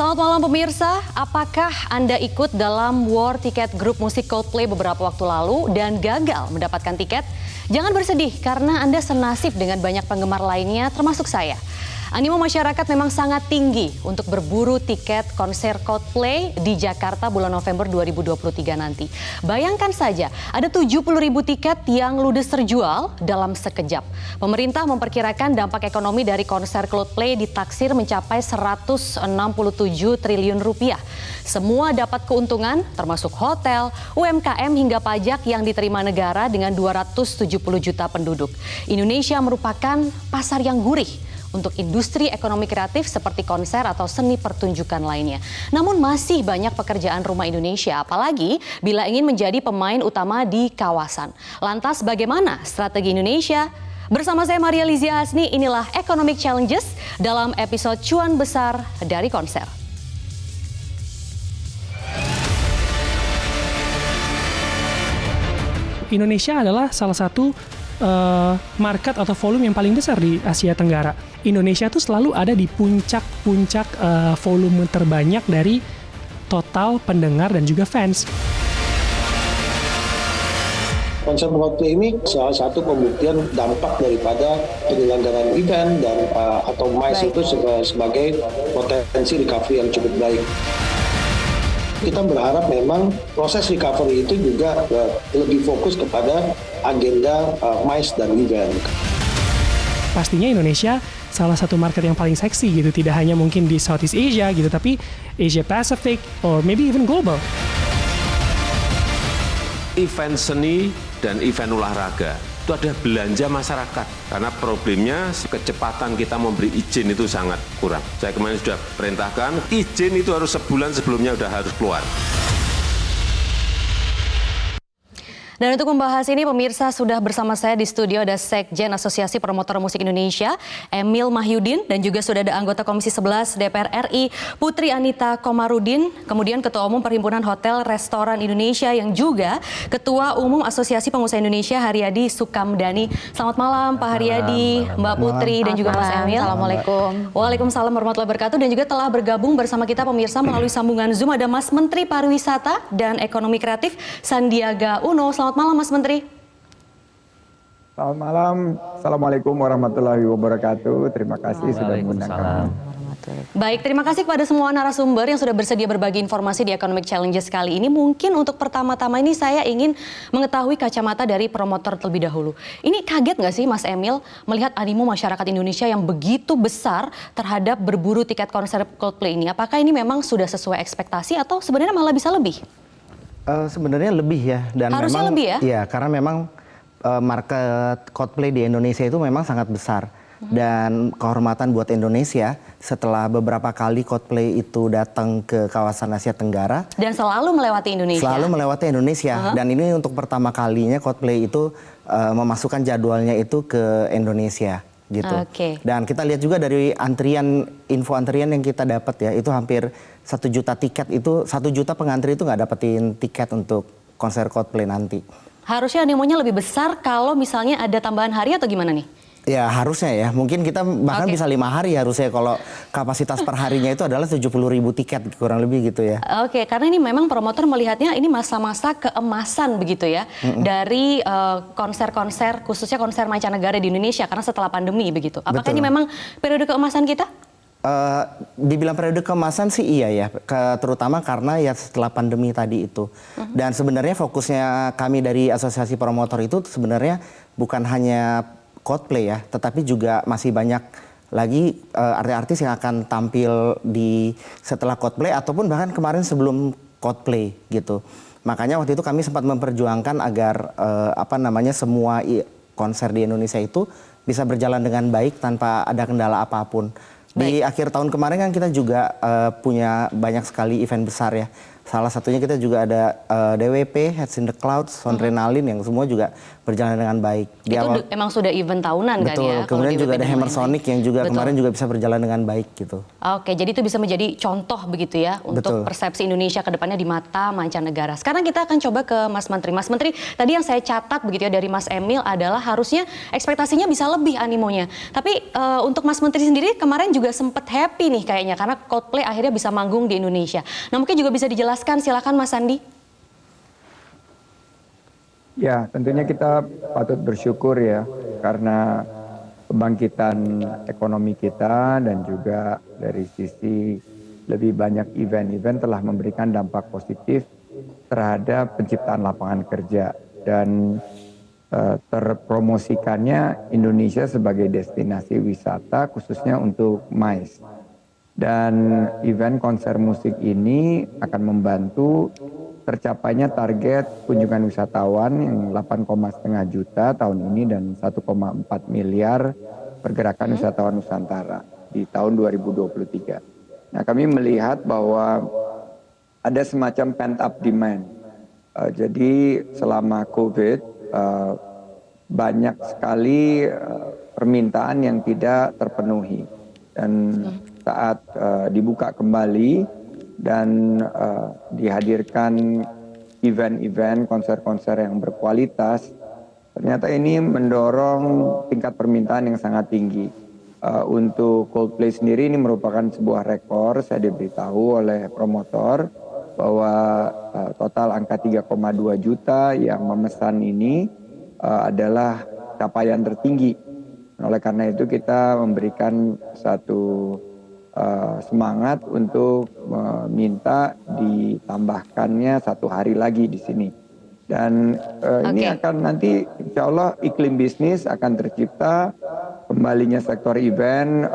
Selamat malam pemirsa, apakah Anda ikut dalam war tiket grup musik Coldplay beberapa waktu lalu dan gagal mendapatkan tiket? Jangan bersedih karena Anda senasib dengan banyak penggemar lainnya termasuk saya. Animo masyarakat memang sangat tinggi untuk berburu tiket konser Coldplay di Jakarta bulan November 2023 nanti. Bayangkan saja, ada 70.000 tiket yang ludes terjual dalam sekejap. Pemerintah memperkirakan dampak ekonomi dari konser Coldplay ditaksir mencapai 167 triliun rupiah. Semua dapat keuntungan, termasuk hotel, UMKM hingga pajak yang diterima negara dengan 270 juta penduduk. Indonesia merupakan pasar yang gurih untuk industri ekonomi kreatif seperti konser atau seni pertunjukan lainnya. Namun masih banyak pekerjaan rumah Indonesia, apalagi bila ingin menjadi pemain utama di kawasan. Lantas bagaimana strategi Indonesia? Bersama saya Maria Lizia Hasni, inilah Economic Challenges dalam episode Cuan Besar dari Konser. Indonesia adalah salah satu market atau volume yang paling besar di Asia Tenggara. Indonesia tuh selalu ada di puncak-puncak volume terbanyak dari total pendengar dan juga fans. Konser Coldplay ini salah satu pembuktian dampak daripada penyelenggaraan event dan atau MICE itu sebagai potensi recovery yang cukup baik. Kita berharap memang proses recovery itu juga lebih fokus kepada agenda MICE dan event. Pastinya Indonesia salah satu market yang paling seksi gitu, tidak hanya mungkin di Southeast Asia gitu, tapi Asia Pacific or maybe even global. Event seni dan event olahraga itu ada belanja masyarakat, karena problemnya kecepatan kita memberi izin itu sangat kurang. Saya kemarin sudah perintahkan izin itu harus sebulan sebelumnya sudah harus keluar. Dan untuk membahas ini pemirsa sudah bersama saya di studio ada Sekjen Asosiasi Promotor Musik Indonesia Emil Mahyudin dan juga sudah ada anggota Komisi 11 DPR RI Putri Anita Komarudin, kemudian Ketua Umum Perhimpunan Hotel Restoran Indonesia yang juga Ketua Umum Asosiasi Pengusaha Indonesia Haryadi Sukamdhani. Selamat malam Pak Haryadi, Mbak Putri dan juga Mas Emil. Assalamualaikum. Waalaikumsalam warahmatullahi wabarakatuh dan juga telah bergabung bersama kita pemirsa melalui sambungan Zoom ada Mas Menteri Pariwisata dan Ekonomi Kreatif Sandiaga Uno. Selamat malam Mas Menteri. Selamat malam. Assalamualaikum warahmatullahi wabarakatuh. Terima kasih sudah mengundang. Baik, terima kasih kepada semua narasumber yang sudah bersedia berbagi informasi di Economic Challenges kali ini. Mungkin untuk pertama-tama ini saya ingin mengetahui kacamata dari promotor terlebih dahulu. Ini kaget nggak sih Mas Emil melihat animo masyarakat Indonesia yang begitu besar terhadap berburu tiket konser Coldplay ini? Apakah ini memang sudah sesuai ekspektasi atau sebenarnya malah bisa lebih? Sebenarnya lebih ya, dan harusnya memang lebih ya? Iya, karena memang market Coldplay di Indonesia itu memang sangat besar dan kehormatan buat Indonesia setelah beberapa kali Coldplay itu datang ke kawasan Asia Tenggara dan selalu melewati Indonesia. Selalu melewati Indonesia dan ini untuk pertama kalinya Coldplay itu memasukkan jadwalnya itu ke Indonesia gitu. Dan kita lihat juga dari info antrian yang kita dapat ya, itu hampir 1 juta tiket, itu 1 juta pengantri itu nggak dapetin tiket untuk konser Coldplay nanti. Harusnya animonya lebih besar kalau misalnya ada tambahan hari atau gimana nih? Ya harusnya ya, mungkin kita bahkan bisa 5 hari harusnya kalau kapasitas per harinya itu adalah 70.000 tiket kurang lebih gitu ya. Oke, karena ini memang promotor melihatnya ini masa-masa keemasan begitu ya dari konser-konser khususnya konser mancanegara di Indonesia karena setelah pandemi begitu. Apakah ini memang periode keemasan kita? Dibilang periode keemasan sih iya ya, terutama karena ya setelah pandemi tadi itu. Dan sebenarnya fokusnya kami dari Asosiasi Promotor itu sebenarnya bukan hanya Coldplay ya, tetapi juga masih banyak lagi artis-artis yang akan tampil di setelah Coldplay ataupun bahkan kemarin sebelum Coldplay gitu. Makanya waktu itu kami sempat memperjuangkan agar semua konser di Indonesia itu bisa berjalan dengan baik tanpa ada kendala apapun. Di akhir tahun kemarin kan kita juga punya banyak sekali event besar ya. Salah satunya kita juga ada DWP, Heads in the Clouds, Soundrenalin yang semua juga berjalan dengan baik. Emang sudah event tahunan kan ya? Betul, kemudian juga ada Hammer Sonic yang juga kemarin juga bisa berjalan dengan baik gitu. Oke, jadi itu bisa menjadi contoh begitu ya untuk persepsi Indonesia ke depannya di mata mancanegara. Sekarang kita akan coba ke Mas Menteri. Mas Menteri, tadi yang saya catat begitu ya dari Mas Emil adalah harusnya ekspektasinya bisa lebih animonya. Tapi untuk Mas Menteri sendiri kemarin juga sempat happy nih kayaknya karena Coldplay akhirnya bisa manggung di Indonesia. Nah mungkin juga bisa dijelaskan, silakan Mas Andi. Ya, tentunya kita patut bersyukur ya karena kebangkitan ekonomi kita dan juga dari sisi lebih banyak event-event telah memberikan dampak positif terhadap penciptaan lapangan kerja dan terpromosikannya Indonesia sebagai destinasi wisata khususnya untuk MICE. Dan event konser musik ini akan membantu tercapainya target kunjungan wisatawan yang 8,5 juta tahun ini dan 1,4 miliar pergerakan wisatawan Nusantara di tahun 2023. Nah, kami melihat bahwa ada semacam pent up demand. Jadi selama COVID banyak sekali permintaan yang tidak terpenuhi dan saat dibuka kembali dan dihadirkan event-event, konser-konser yang berkualitas, ternyata ini mendorong tingkat permintaan yang sangat tinggi. Untuk Coldplay sendiri ini merupakan sebuah rekor, saya diberitahu oleh promotor bahwa total angka 3,2 juta yang memesan ini adalah capaian tertinggi. Oleh karena itu kita memberikan satu semangat untuk meminta ditambahkannya 1 hari lagi di sini. Dan ini akan nanti insya Allah iklim bisnis akan tercipta, kembalinya sektor event.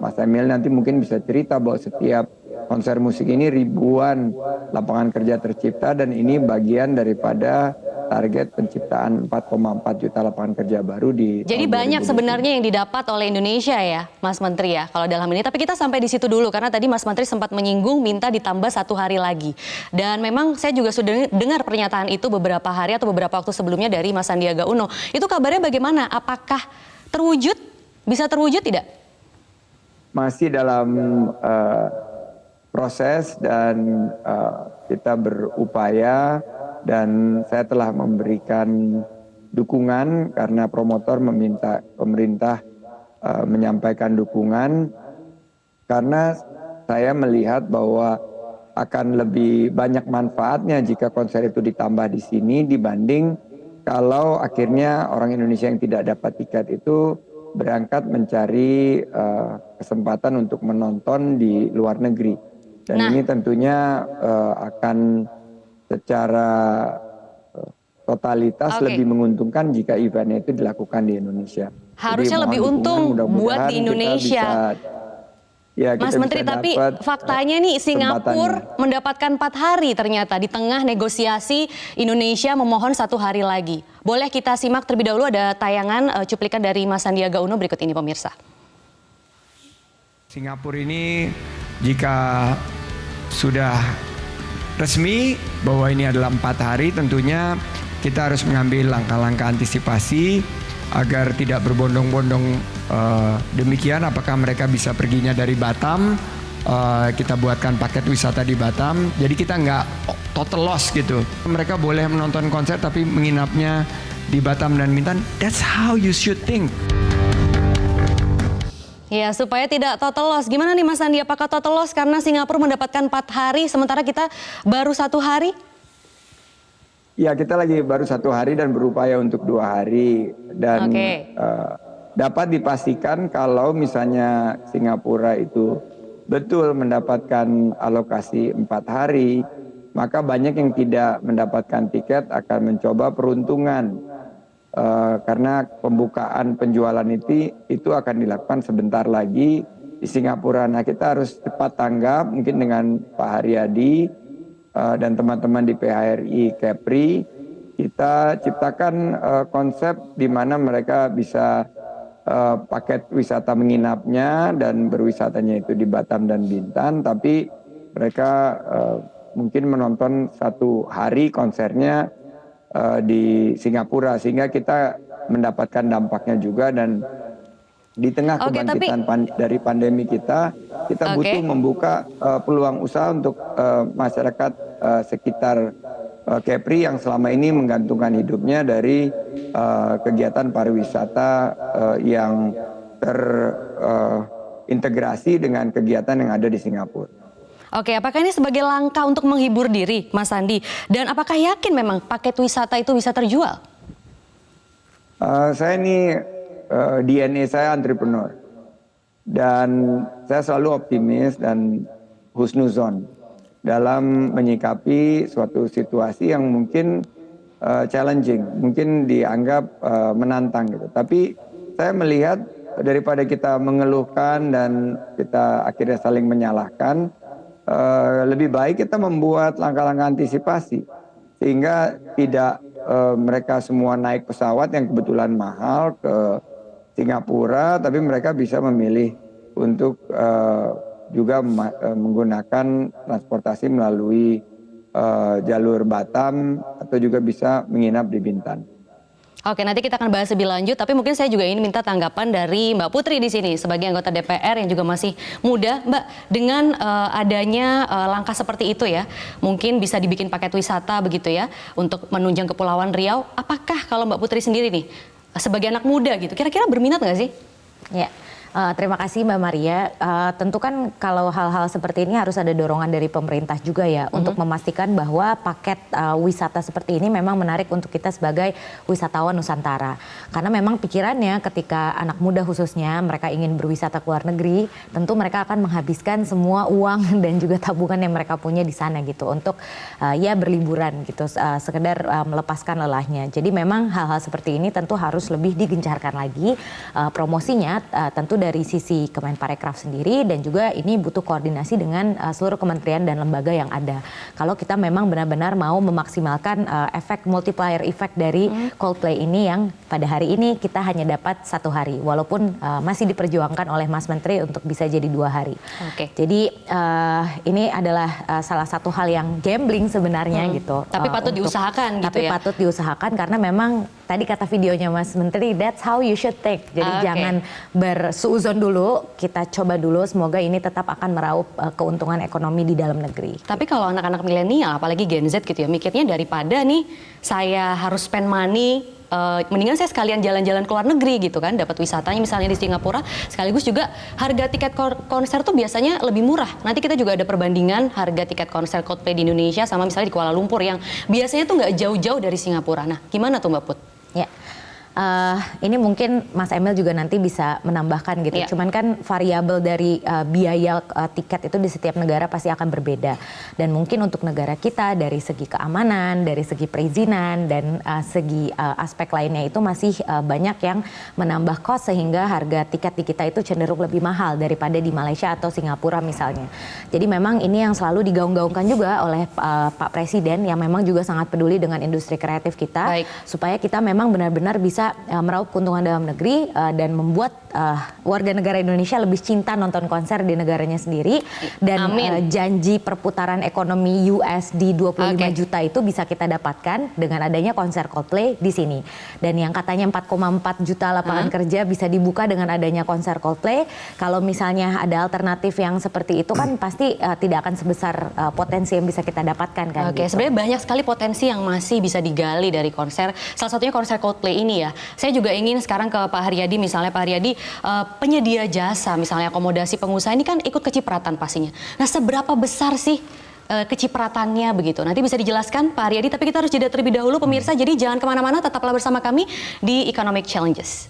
Mas Emil nanti mungkin bisa cerita bahwa setiap konser musik ini ribuan lapangan kerja tercipta dan ini bagian daripada target penciptaan 4,4 juta lapangan kerja baru di. Jadi banyak sebenarnya yang didapat oleh Indonesia ya, Mas Menteri ya, kalau dalam ini. Tapi kita sampai di situ dulu karena tadi Mas Menteri sempat menyinggung minta ditambah 1 hari lagi. Dan memang saya juga sudah dengar pernyataan itu beberapa hari atau beberapa waktu sebelumnya dari Mas Sandiaga Uno. Itu kabarnya bagaimana? Apakah terwujud? Bisa terwujud tidak? Masih dalam proses dan kita berupaya. Dan saya telah memberikan dukungan karena promotor meminta pemerintah menyampaikan dukungan karena saya melihat bahwa akan lebih banyak manfaatnya jika konser itu ditambah di sini dibanding kalau akhirnya orang Indonesia yang tidak dapat tiket itu berangkat mencari kesempatan untuk menonton di luar negeri. Dan ini tentunya akan secara totalitas lebih menguntungkan jika eventnya itu dilakukan di Indonesia. Harusnya lebih untung buat di Indonesia. Mas Menteri, tapi faktanya nih Singapura mendapatkan 4 hari ternyata di tengah negosiasi Indonesia memohon 1 hari lagi. Boleh kita simak terlebih dahulu, ada tayangan cuplikan dari Mas Sandiaga Uno berikut ini pemirsa. Singapura ini jika sudah resmi bahwa ini adalah 4 hari, tentunya kita harus mengambil langkah-langkah antisipasi agar tidak berbondong-bondong demikian. Apakah mereka bisa perginya dari Batam, kita buatkan paket wisata di Batam, jadi kita nggak total loss gitu. Mereka boleh menonton konser tapi menginapnya di Batam dan Bintan. That's how you should think. Ya, supaya tidak total loss. Gimana nih Mas Andi, apakah total loss karena Singapura mendapatkan 4 hari sementara kita baru 1 hari? Ya, kita lagi baru 1 hari dan berupaya untuk 2 hari. Dan dapat dipastikan kalau misalnya Singapura itu betul mendapatkan alokasi 4 hari, maka banyak yang tidak mendapatkan tiket akan mencoba peruntungan. Karena pembukaan penjualan itu akan dilakukan sebentar lagi di Singapura. Nah, kita harus cepat tanggap mungkin dengan Pak Haryadi dan teman-teman di PHRI Kepri. Kita ciptakan konsep di mana mereka bisa paket wisata menginapnya dan berwisatanya itu di Batam dan Bintan, tapi mereka mungkin menonton satu hari konsernya di Singapura, sehingga kita mendapatkan dampaknya juga. Dan di tengah kebangkitan dari pandemi kita butuh membuka peluang usaha untuk masyarakat sekitar Kepri yang selama ini menggantungkan hidupnya dari kegiatan pariwisata yang terintegrasi dengan kegiatan yang ada di Singapura. Oke, apakah ini sebagai langkah untuk menghibur diri, Mas Andi? Dan apakah yakin memang paket wisata itu bisa terjual? Saya ini DNA saya entrepreneur, dan saya selalu optimis dan husnuzon dalam menyikapi suatu situasi yang mungkin challenging, mungkin dianggap menantang gitu. Tapi saya melihat daripada kita mengeluhkan dan kita akhirnya saling menyalahkan, lebih baik kita membuat langkah-langkah antisipasi sehingga tidak mereka semua naik pesawat yang kebetulan mahal ke Singapura, tapi mereka bisa memilih untuk juga menggunakan transportasi melalui jalur Batam atau juga bisa menginap di Bintan. Oke, nanti kita akan bahas lebih lanjut, tapi mungkin saya juga ingin minta tanggapan dari Mbak Putri di sini sebagai anggota DPR yang juga masih muda. Mbak, dengan adanya langkah seperti itu ya, mungkin bisa dibikin paket wisata begitu ya untuk menunjang Kepulauan Riau. Apakah kalau Mbak Putri sendiri nih sebagai anak muda gitu, kira-kira berminat nggak sih? Ya. Terima kasih Mbak Maria. Tentu kan kalau hal-hal seperti ini harus ada dorongan dari pemerintah juga ya untuk memastikan bahwa paket wisata seperti ini memang menarik untuk kita sebagai wisatawan Nusantara. Karena memang pikirannya ketika anak muda khususnya mereka ingin berwisata ke luar negeri, tentu mereka akan menghabiskan semua uang dan juga tabungan yang mereka punya di sana gitu untuk ya berliburan gitu, sekedar melepaskan lelahnya. Jadi memang hal-hal seperti ini tentu harus lebih digencarkan lagi promosinya, tentu dari sisi Kemenparekraf sendiri, dan juga ini butuh koordinasi dengan seluruh kementerian dan lembaga yang ada. Kalau kita memang benar-benar mau memaksimalkan efek multiplier effect dari Coldplay ini yang pada hari ini kita hanya dapat 1 hari, walaupun masih diperjuangkan oleh Mas Menteri untuk bisa jadi 2 hari. Jadi ini adalah salah satu hal yang gambling sebenarnya gitu. Tapi patut diusahakan gitu ya. Tapi patut diusahakan karena memang tadi kata videonya Mas Menteri, that's how you should take. Jadi jangan bersuuzon dulu, kita coba dulu, semoga ini tetap akan meraup keuntungan ekonomi di dalam negeri. Tapi kalau anak-anak milenial, apalagi Gen Z gitu ya, mikirnya daripada nih saya harus spend money, mendingan saya sekalian jalan-jalan ke luar negeri gitu kan, dapat wisatanya misalnya di Singapura, sekaligus juga harga tiket konser tuh biasanya lebih murah. Nanti kita juga ada perbandingan harga tiket konser Coldplay di Indonesia sama misalnya di Kuala Lumpur yang biasanya tuh nggak jauh-jauh dari Singapura. Nah, gimana tuh Mbak Put? Ya. Ini mungkin Mas Emil juga nanti bisa menambahkan gitu. Cuman kan variabel dari biaya tiket itu di setiap negara pasti akan berbeda. Dan mungkin untuk negara kita dari segi keamanan, dari segi perizinan, dan segi aspek lainnya itu masih banyak yang menambah kos sehingga harga tiket di kita itu cenderung lebih mahal daripada di Malaysia atau Singapura misalnya. Jadi memang ini yang selalu digaung-gaungkan juga oleh Pak Presiden yang memang juga sangat peduli dengan industri kreatif kita. Supaya kita memang benar-benar bisa meraup keuntungan dalam negeri dan membuat warga negara Indonesia lebih cinta nonton konser di negaranya sendiri, dan janji perputaran ekonomi USD 25 juta itu bisa kita dapatkan dengan adanya konser Coldplay di sini. Dan yang katanya 4,4 juta lapangan kerja bisa dibuka dengan adanya konser Coldplay. Kalau misalnya ada alternatif yang seperti itu kan pasti tidak akan sebesar potensi yang bisa kita dapatkan kan. Gitu. Sebenarnya banyak sekali potensi yang masih bisa digali dari konser. Salah satunya konser Coldplay ini ya. Saya juga ingin sekarang ke Pak Haryadi, misalnya Pak Haryadi, penyedia jasa misalnya akomodasi pengusaha ini kan ikut kecipratan pastinya. Nah, seberapa besar sih kecipratannya begitu? Nanti bisa dijelaskan Pak Haryadi, tapi kita harus jeda terlebih dahulu pemirsa, jadi jangan kemana-mana, tetaplah bersama kami di Economic Challenges.